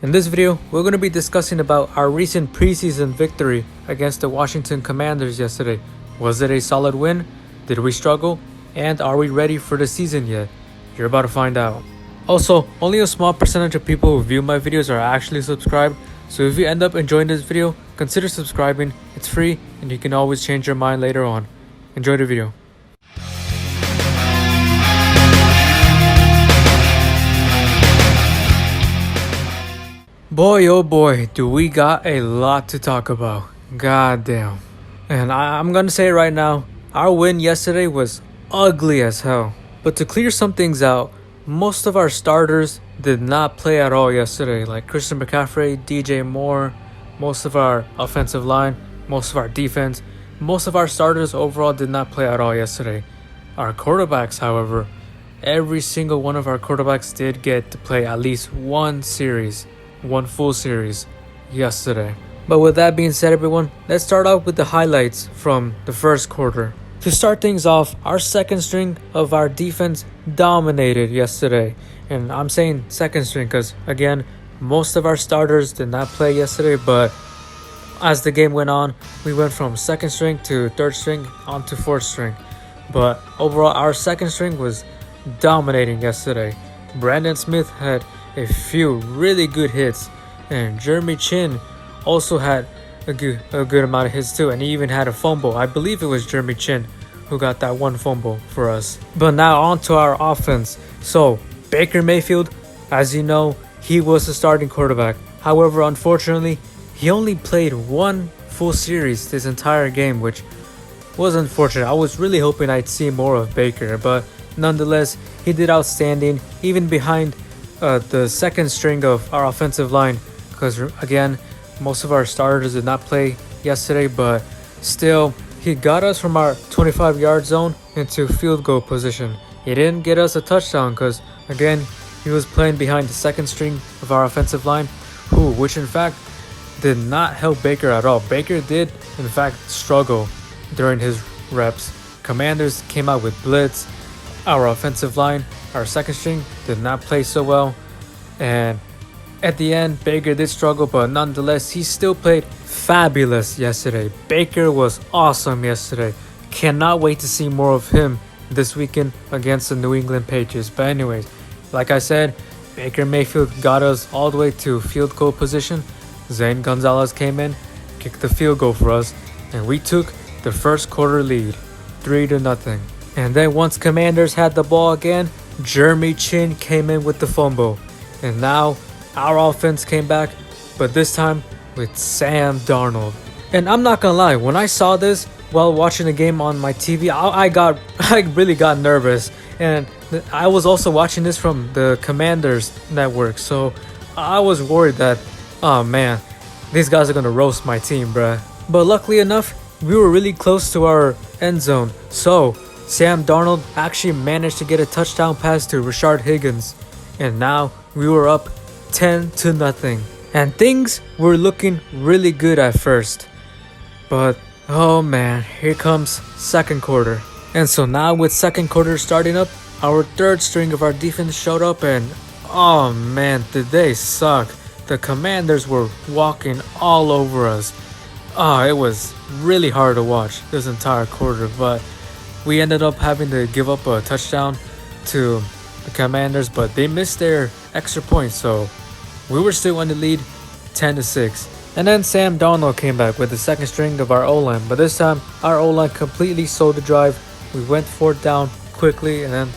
In this video, we're going to be discussing about our recent preseason victory against the Washington Commanders yesterday. Was it a solid win? Did we struggle? And are we ready for the season yet? You're about to find out. Also, only a small percentage of people who view my videos are actually subscribed, so if you end up enjoying this video, consider subscribing. It's free and you can always change your mind later on. Enjoy the video. Boy, oh boy, do we got a lot to talk about. God damn. And I'm gonna say it right now, our win yesterday was ugly as hell. But to clear some things out, most of our starters did not play at all yesterday. Like Christian McCaffrey, DJ Moore, most of our offensive line, most of our defense, most of our starters overall did not play at all yesterday. Our quarterbacks, however, every single one of our quarterbacks did get to play at least one full series yesterday. But with that being said, everyone, let's start out with the highlights from the first quarter. To start things off, our second string of our defense dominated yesterday. And I'm saying second string because, again, most of our starters did not play yesterday, but as the game went on, we went from second string to third string on to fourth string. But overall, our second string was dominating yesterday. Brandon Smith had a few really good hits, and Jeremy Chin also had a good amount of hits too, and he even had a fumble. I believe it was Jeremy Chin who got that one fumble for us. But now on to our offense. So Baker Mayfield, as you know, he was the starting quarterback. However, unfortunately, he only played one full series this entire game, which was unfortunate. I was really hoping I'd see more of Baker, but nonetheless, he did outstanding, even behind the second string of our offensive line, because again, most of our starters did not play yesterday, but still, he got us from our 25-yard zone into field goal position. He didn't get us a touchdown because, again, he was playing behind the second string of our offensive line, which in fact did not help Baker at all. Baker did, in fact, struggle during his reps. Commanders came out with blitz. Our offensive line, our second string, did not play so well. And at the end, Baker did struggle, but nonetheless, he still played fabulous yesterday. Baker was awesome yesterday. Cannot wait to see more of him this weekend against the New England Patriots. But anyways, like I said, Baker Mayfield got us all the way to field goal position. Zane Gonzalez came in, kicked the field goal for us, and we took the first quarter lead, 3-0. And then once Commanders had the ball again, Jeremy Chin came in with the fumble. And now our offense came back, but this time with Sam Darnold. And I'm not gonna lie, when I saw this while watching the game on my TV, I really got nervous. And I was also watching this from the Commanders network, so I was worried that, oh man, these guys are gonna roast my team, bruh. But luckily enough, we were really close to our end zone, so Sam Darnold actually managed to get a touchdown pass to Rashard Higgins, and now we were up 10-0. And things were looking really good at first, but oh man, here comes second quarter. And so now with second quarter starting up, our third string of our defense showed up, and oh man, did they suck. The Commanders were walking all over us. It was really hard to watch this entire quarter, but we ended up having to give up a touchdown to the Commanders, but they missed their extra point, so we were still in the lead 10-6. And then Sam Darnold came back with the second string of our O-line, but this time our O-line completely sold the drive. We went fourth down quickly, and then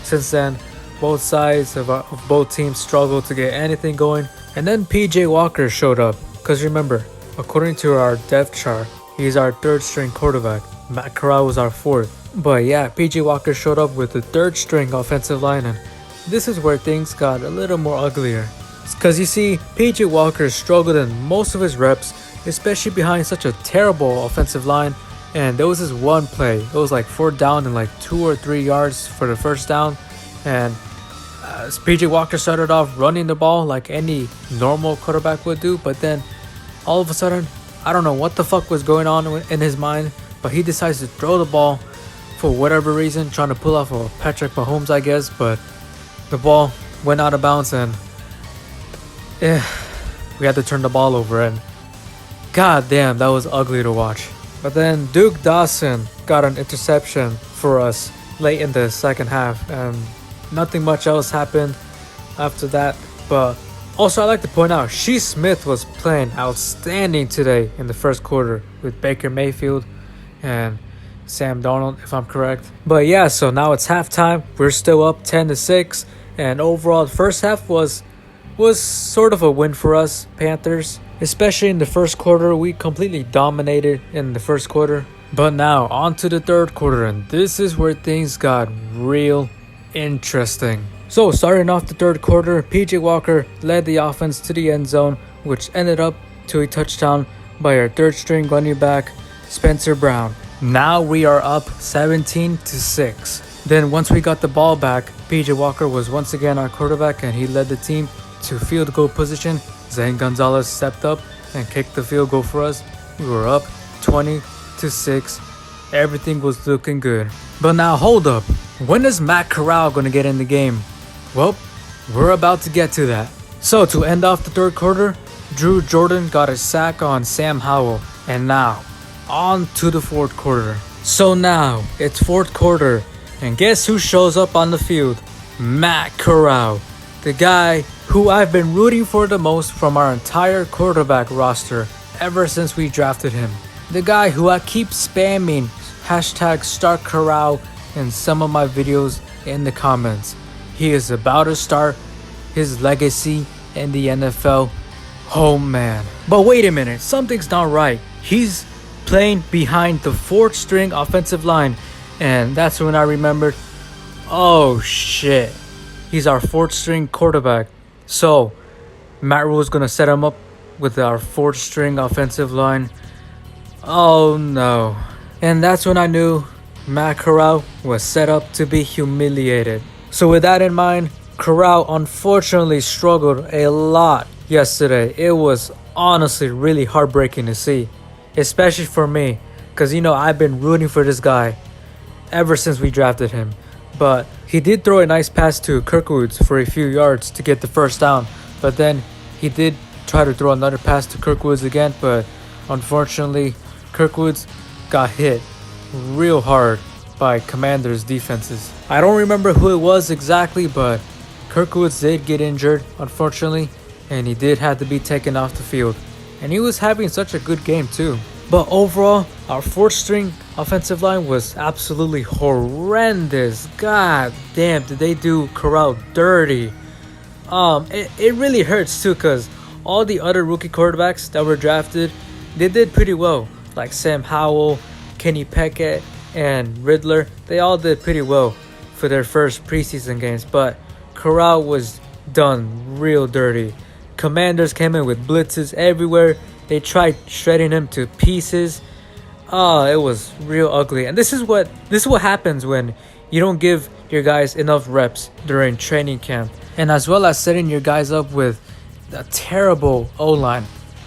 since then both sides of both teams struggled to get anything going. And then PJ Walker showed up, because remember, according to our depth chart, he's our third string quarterback. Matt Corral was our fourth. But yeah, PJ Walker showed up with the third string offensive line, and this is where things got a little more uglier. Because you see, PJ Walker struggled in most of his reps, especially behind such a terrible offensive line. And there was this one play, it was like fourth down and like 2 or 3 yards for the first down. And PJ Walker started off running the ball like any normal quarterback would do, but then all of a sudden, I don't know what the fuck was going on in his mind, but he decides to throw the ball for whatever reason, trying to pull off a Patrick Mahomes, I guess, but the ball went out of bounds, and we had to turn the ball over, and god damn, that was ugly to watch. But then Duke Dawson got an interception for us late in the second half, and nothing much else happened after that. But also, I'd like to point out, Shee Smith was playing outstanding today in the first quarter with Baker Mayfield and Sam Darnold, if I'm correct. But yeah, so now it's halftime. We're still up 10-6, and overall, the first half was sort of a win for us, Panthers. Especially in the first quarter, we completely dominated in the first quarter. But now, on to the third quarter, and this is where things got real interesting. So, starting off the third quarter, PJ Walker led the offense to the end zone, which ended up to a touchdown by our third string running back, Spencer Brown. Now we are up 17-6. Then once we got the ball back, PJ Walker was once again our quarterback, and he led the team to field goal position. Zane Gonzalez stepped up and kicked the field goal for us. We were up 20-6. Everything was looking good. But now hold up. When is Matt Corral going to get in the game? Well, we're about to get to that. So to end off the third quarter, Drew Jordan got a sack on Sam Howell. And now, on to the fourth quarter. So now, it's fourth quarter. And guess who shows up on the field? Matt Corral. The guy who I've been rooting for the most from our entire quarterback roster ever since we drafted him. The guy who I keep spamming hashtag Start Corral in some of my videos in the comments. He is about to start his legacy in the NFL. Oh man. But wait a minute, something's not right. He's playing behind the fourth string offensive line, and that's when I remembered, oh shit, he's our fourth string quarterback. So Matt Rule is going to set him up with our fourth string offensive line. Oh no. And that's when I knew Matt Corral was set up to be humiliated. So with that in mind, Corral unfortunately struggled a lot yesterday. It was honestly really heartbreaking to see, especially for me, because I've been rooting for this guy ever since we drafted him. But he did throw a nice pass to Kirkwoods for a few yards to get the first down. But then he did try to throw another pass to Kirkwoods again, but unfortunately Kirkwoods got hit real hard by Commanders defenses. I don't remember who it was exactly, but Kirkwoods did get injured, unfortunately, and he did have to be taken off the field. And he was having such a good game too. But overall, our fourth string offensive line was absolutely horrendous. God damn, did they do Corral dirty. It really hurts too, because all the other rookie quarterbacks that were drafted, they did pretty well. Like Sam Howell, Kenny Pickett, and Riddler, they all did pretty well for their first preseason games. But Corral was done real dirty. Commanders came in with blitzes everywhere. They tried shredding him to pieces. It was real ugly. And this is what happens when you don't give your guys enough reps during training camp, and as well as setting your guys up with a terrible O-line.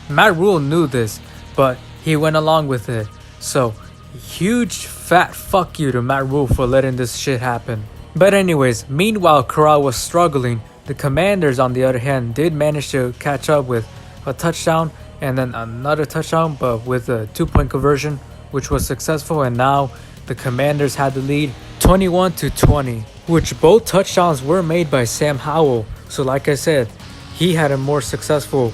Matt Rule knew this, but he went along with it. So, huge fat fuck you to Matt Rule for letting this shit happen. But anyways, meanwhile Corral was struggling. The Commanders, on the other hand, did manage to catch up with a touchdown and then another touchdown, but with a 2-point conversion, which was successful. And now the Commanders had the lead 21-20, which both touchdowns were made by Sam Howell. So like I said, he had a more successful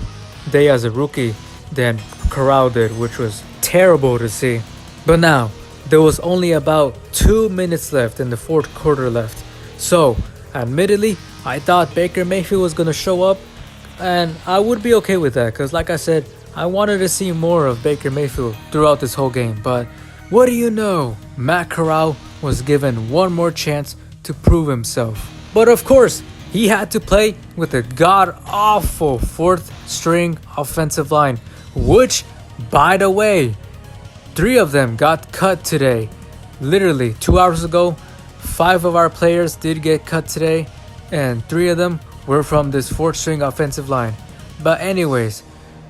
day as a rookie than Corral did, which was terrible to see. But now, there was only about 2 minutes left in the fourth quarter left. So, admittedly, I thought Baker Mayfield was going to show up, and I would be okay with that, because like I said, I wanted to see more of Baker Mayfield throughout this whole game. But what do you know? Matt Corral was given one more chance to prove himself. But of course, he had to play with a god-awful fourth string offensive line, which, by the way, 3 of them got cut today. Literally 2 hours ago, 5 of our players did get cut today, and 3 of them were from this fourth string offensive line. But anyways,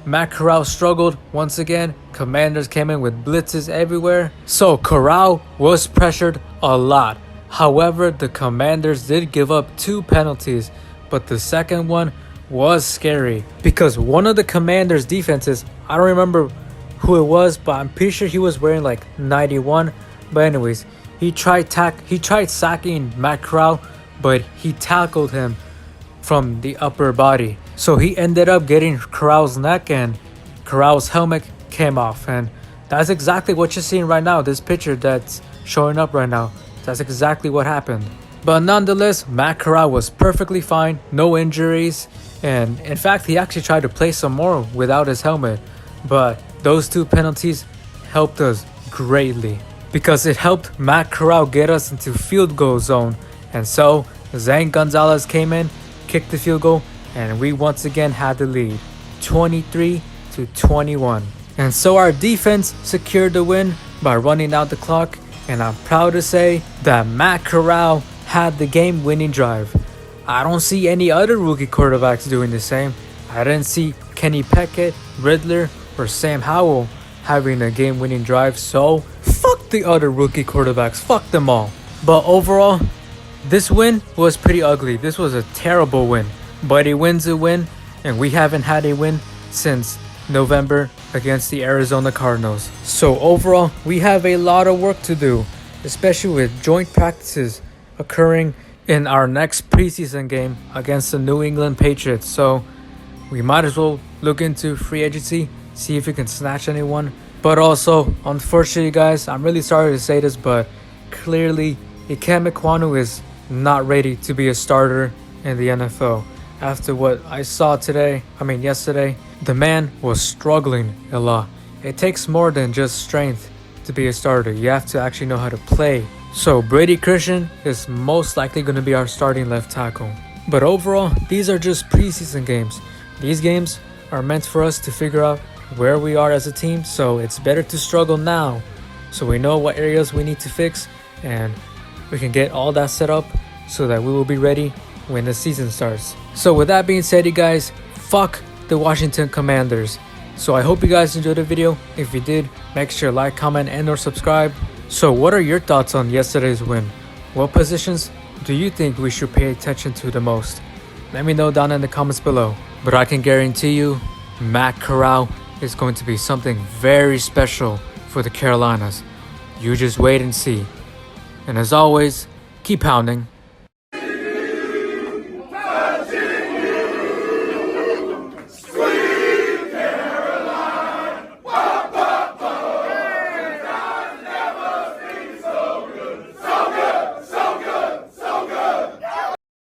Matt Corral struggled once again. Commanders came in with blitzes everywhere, so Corral was pressured a lot. However, the Commanders did give up 2 penalties, but the second one was scary because one of the Commanders' defenses, I don't remember who it was, but I'm pretty sure he was wearing like 91. But anyways, he tried sacking Matt Corral, but he tackled him from the upper body. So he ended up getting Corral's neck, and Corral's helmet came off. And that's exactly what you're seeing right now. This picture that's showing up right now, that's exactly what happened. But nonetheless, Matt Corral was perfectly fine, no injuries. And in fact, he actually tried to play some more without his helmet. But those two penalties helped us greatly because it helped Matt Corral get us into field goal zone. And so Zane Gonzalez came in, kicked the field goal, and we once again had the lead, 23-21. And so our defense secured the win by running out the clock. And I'm proud to say that Matt Corral had the game-winning drive. I don't see any other rookie quarterbacks doing the same. I didn't see Kenny Pickett, Riddler, or Sam Howell having a game-winning drive. So fuck the other rookie quarterbacks. Fuck them all. But overall, this win was pretty ugly. This was a terrible win. But a win's a win, and we haven't had a win since November against the Arizona Cardinals. So overall, we have a lot of work to do, especially with joint practices occurring in our next preseason game against the New England Patriots. So we might as well look into free agency, see if we can snatch anyone. But also, unfortunately guys, I'm really sorry to say this, but clearly Ikem Ekwonu is not ready to be a starter in the NFL. After what I saw yesterday, the man was struggling a lot. It takes more than just strength to be a starter. You have to actually know how to play. So Brady Christian is most likely going to be our starting left tackle. But overall, these are just preseason games. These games are meant for us to figure out where we are as a team. So it's better to struggle now so we know what areas we need to fix, and we can get all that set up so that we will be ready when the season starts. So with that being said, you guys, fuck the Washington Commanders. So I hope you guys enjoyed the video. If you did, make sure to like, comment, and or subscribe. So what are your thoughts on yesterday's win? What positions do you think we should pay attention to the most? Let me know down in the comments below. But I can guarantee you, Matt Corral is going to be something very special for the Carolinas. You just wait and see. And as always, keep pounding.